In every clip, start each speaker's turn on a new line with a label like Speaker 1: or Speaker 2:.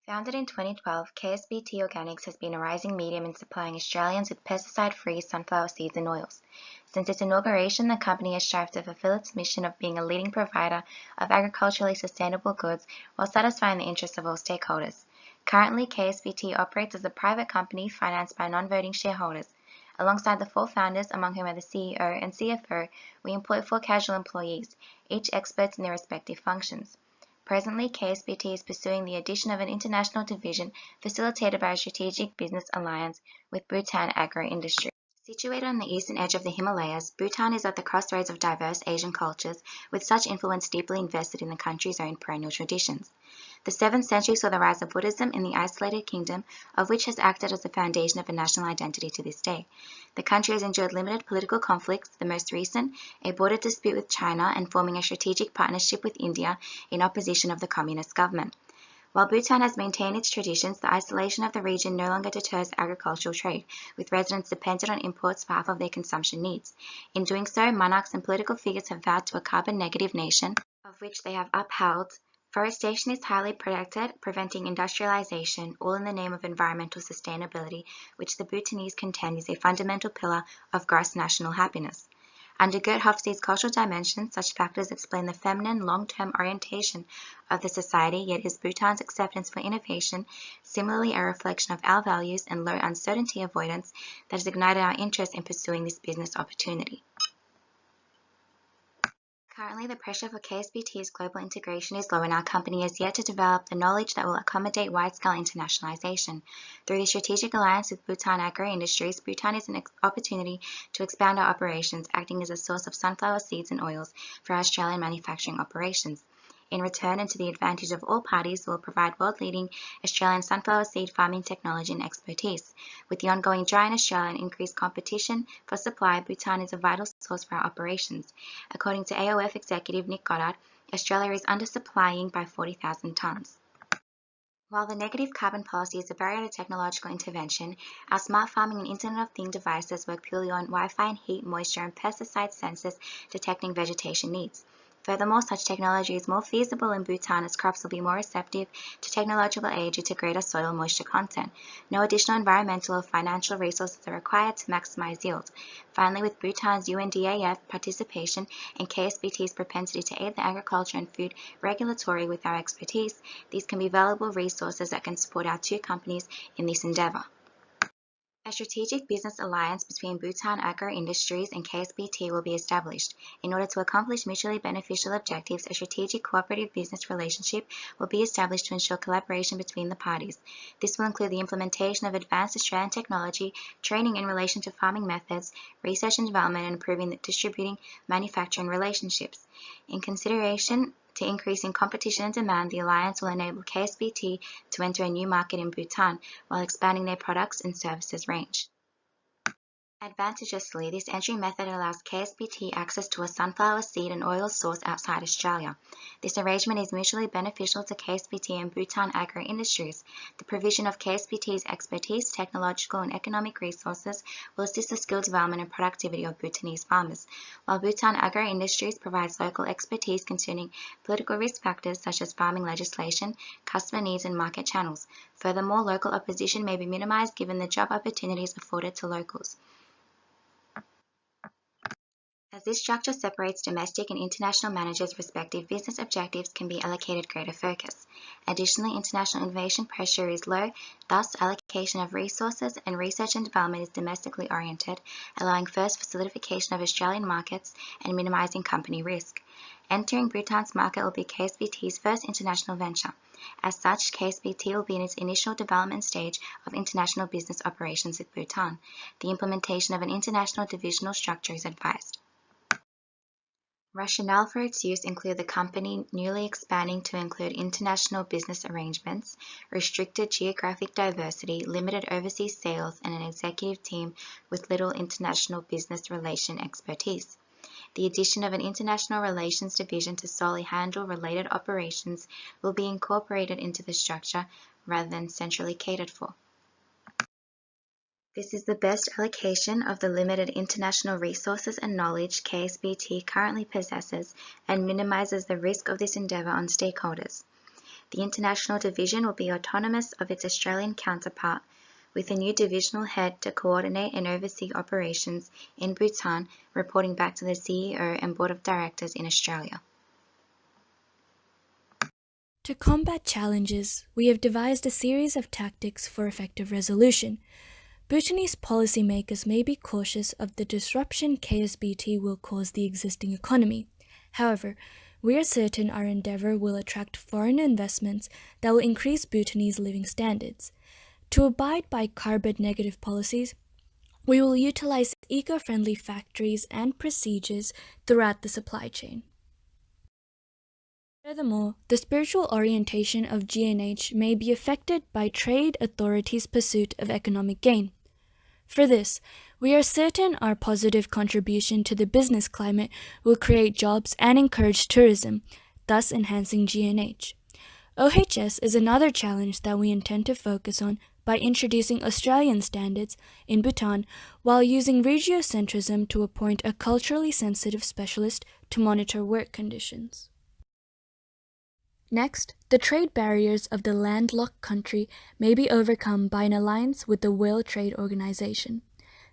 Speaker 1: Founded in 2012, KSBT Organics has been a rising medium in supplying Australians with pesticide-free sunflower seeds and oils. Since its inauguration, the company has strived to fulfill its mission of being a leading provider of agriculturally sustainable goods while satisfying the interests of all stakeholders. Currently, KSBT operates as a private company financed by non-voting shareholders. Alongside the 4 founders, among whom are the CEO and CFO, we employ 4 casual employees, each experts in their respective functions. Presently, KSBT is pursuing the addition of an international division facilitated by a strategic business alliance with Bhutan Agro-Industry. Situated on the eastern edge of the Himalayas, Bhutan is at the crossroads of diverse Asian cultures, with such influence deeply invested in the country's own perennial traditions. The 7th century saw the rise of Buddhism in the isolated kingdom, of which has acted as the foundation of a national identity to this day. The country has endured limited political conflicts, the most recent, a border dispute with China and forming a strategic partnership with India in opposition of the communist government. While Bhutan has maintained its traditions, the isolation of the region no longer deters agricultural trade, with residents dependent on imports for half of their consumption needs. In doing so, monarchs and political figures have vowed to a carbon-negative nation, of which they have upheld. Forestation is highly protected, preventing industrialization, all in the name of environmental sustainability, which the Bhutanese contend is a fundamental pillar of gross national happiness. Under Gert Hofstede's cultural dimension, such factors explain the feminine, long-term orientation of the society, yet is Bhutan's acceptance for innovation similarly a reflection of our values and low uncertainty avoidance that has ignited our interest in pursuing this business opportunity. Currently, the pressure for KSBT's global integration is low, and our company has yet to develop the knowledge that will accommodate wide-scale internationalization. Through the strategic alliance with Bhutan Agro-Industries, Bhutan is an opportunity to expand our operations, acting as a source of sunflower seeds and oils for our Australian manufacturing operations. In return, and to the advantage of all parties, will provide world-leading Australian sunflower seed farming technology and expertise. With the ongoing dry in Australia and increased competition for supply, Bhutan is a vital source for our operations. According to AOF executive Nick Goddard, Australia is undersupplying by 40,000 tonnes. While the negative carbon policy is a barrier to technological intervention, our smart farming and Internet of Things devices work purely on Wi-Fi and heat, moisture, and pesticide sensors detecting vegetation needs. Furthermore, such technology is more feasible in Bhutan as crops will be more receptive to technological aid due to greater soil moisture content. No additional environmental or financial resources are required to maximize yield. Finally, with Bhutan's UNDAF participation and KSBT's propensity to aid the agriculture and food regulatory with our expertise, these can be valuable resources that can support our 2 companies in this endeavor. A strategic business alliance between Bhutan Agro-Industries and KSBT will be established. In order to accomplish mutually beneficial objectives, a strategic cooperative business relationship will be established to ensure collaboration between the parties. This will include the implementation of advanced Australian technology, training in relation to farming methods, research and development, and improving the distributing manufacturing relationships. In consideration to increasing competition and demand, the alliance will enable KSBT to enter a new market in Bhutan while expanding their products and services range. Advantageously, this entry method allows KSBT access to a sunflower seed and oil source outside Australia. This arrangement is mutually beneficial to KSBT and Bhutan Agro-Industries. The provision of KSBT's expertise, technological and economic resources will assist the skill development and productivity of Bhutanese farmers, while Bhutan Agro-Industries provides local expertise concerning political risk factors such as farming legislation, customer needs and market channels. Furthermore, local opposition may be minimized given the job opportunities afforded to locals. As this structure separates domestic and international managers' respective business objectives can be allocated greater focus. Additionally, international innovation pressure is low, thus allocation of resources and research and development is domestically oriented, allowing first for solidification of Australian markets and minimizing company risk. Entering Bhutan's market will be KSBT's first international venture. As such, KSBT will be in its initial development stage of international business operations with Bhutan. The implementation of an international divisional structure is advised. Rationale for its use include the company newly expanding to include international business arrangements, restricted geographic diversity, limited overseas sales, and an executive team with little international business relation expertise. The addition of an international relations division to solely handle related operations will be incorporated into the structure rather than centrally catered for. This is the best allocation of the limited international resources and knowledge KSBT currently possesses and minimizes the risk of this endeavor on stakeholders. The international division will be autonomous of its Australian counterpart, with a new divisional head to coordinate and oversee operations in Bhutan, reporting back to the CEO and Board of Directors in Australia.
Speaker 2: To combat challenges, we have devised a series of tactics for effective resolution. Bhutanese policymakers may be cautious of the disruption KSBT will cause the existing economy. However, we are certain our endeavour will attract foreign investments that will increase Bhutanese living standards. To abide by carbon-negative policies, we will utilize eco-friendly factories and procedures throughout the supply chain. Furthermore, the spiritual orientation of G&H may be affected by trade authorities' pursuit of economic gain. For this, we are certain our positive contribution to the business climate will create jobs and encourage tourism, thus enhancing G&H. OHS is another challenge that we intend to focus on by introducing Australian standards in Bhutan while using regiocentrism to appoint a culturally sensitive specialist to monitor work conditions. Next, the trade barriers of the landlocked country may be overcome by an alliance with the World Trade Organization.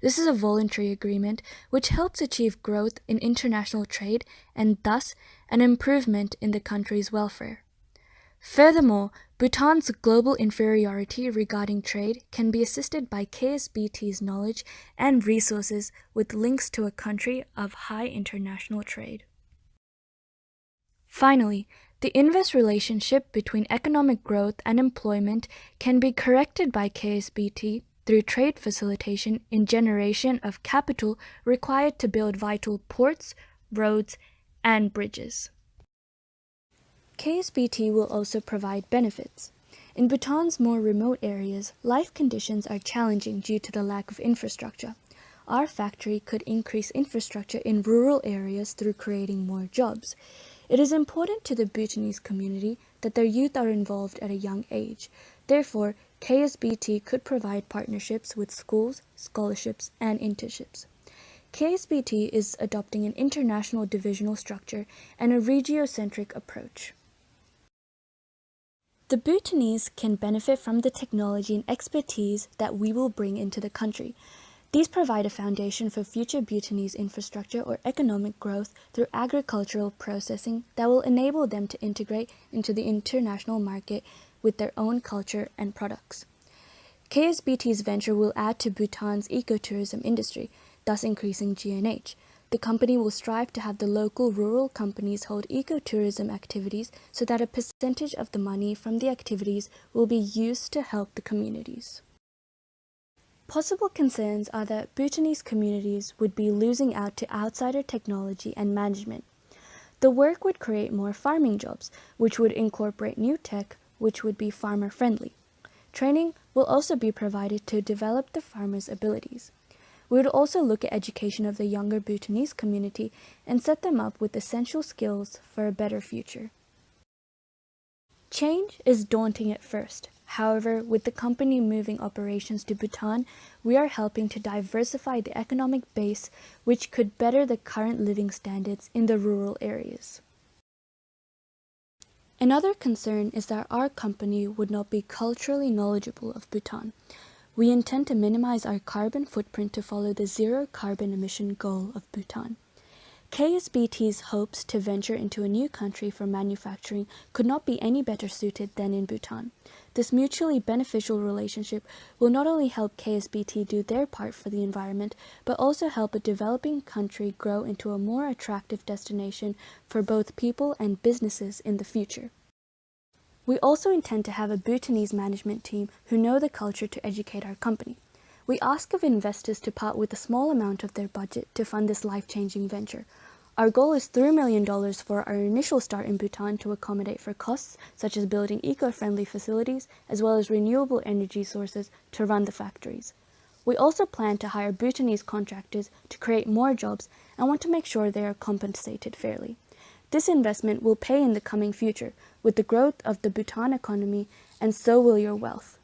Speaker 2: This is a voluntary agreement which helps achieve growth in international trade and thus an improvement in the country's welfare. Furthermore, Bhutan's global inferiority regarding trade can be assisted by KSBT's knowledge and resources with links to a country of high international trade. Finally, the inverse relationship between economic growth and employment can be corrected by KSBT through trade facilitation in generation of capital required to build vital ports, roads, and bridges. KSBT will also provide benefits. In Bhutan's more remote areas, life conditions are challenging due to the lack of infrastructure. Our factory could increase infrastructure in rural areas through creating more jobs. It is important to the Bhutanese community that their youth are involved at a young age. Therefore, KSBT could provide partnerships with schools, scholarships, and internships. KSBT is adopting an international divisional structure and a regiocentric approach. The Bhutanese can benefit from the technology and expertise that we will bring into the country. These provide a foundation for future Bhutanese infrastructure or economic growth through agricultural processing that will enable them to integrate into the international market with their own culture and products. KSBT's venture will add to Bhutan's ecotourism industry, thus increasing G&H. The company will strive to have the local rural companies hold ecotourism activities so that a percentage of the money from the activities will be used to help the communities. Possible concerns are that Bhutanese communities would be losing out to outsider technology and management. The work would create more farming jobs, which would incorporate new tech, which would be farmer-friendly. Training will also be provided to develop the farmers' abilities. We would also look at education of the younger Bhutanese community and set them up with essential skills for a better future. Change is daunting at first. However, with the company moving operations to Bhutan, we are helping to diversify the economic base, which could better the current living standards in the rural areas. Another concern is that our company would not be culturally knowledgeable of Bhutan. We intend to minimize our carbon footprint to follow the zero carbon emission goal of Bhutan. KSBT's hopes to venture into a new country for manufacturing could not be any better suited than in Bhutan. This mutually beneficial relationship will not only help KSBT do their part for the environment, but also help a developing country grow into a more attractive destination for both people and businesses in the future. We also intend to have a Bhutanese management team who know the culture to educate our company. We ask of investors to part with a small amount of their budget to fund this life-changing venture. Our goal is $3 million for our initial start in Bhutan to accommodate for costs such as building eco-friendly facilities as well as renewable energy sources to run the factories. We also plan to hire Bhutanese contractors to create more jobs and want to make sure they are compensated fairly. This investment will pay in the coming future with the growth of the Bhutan economy, and so will your wealth.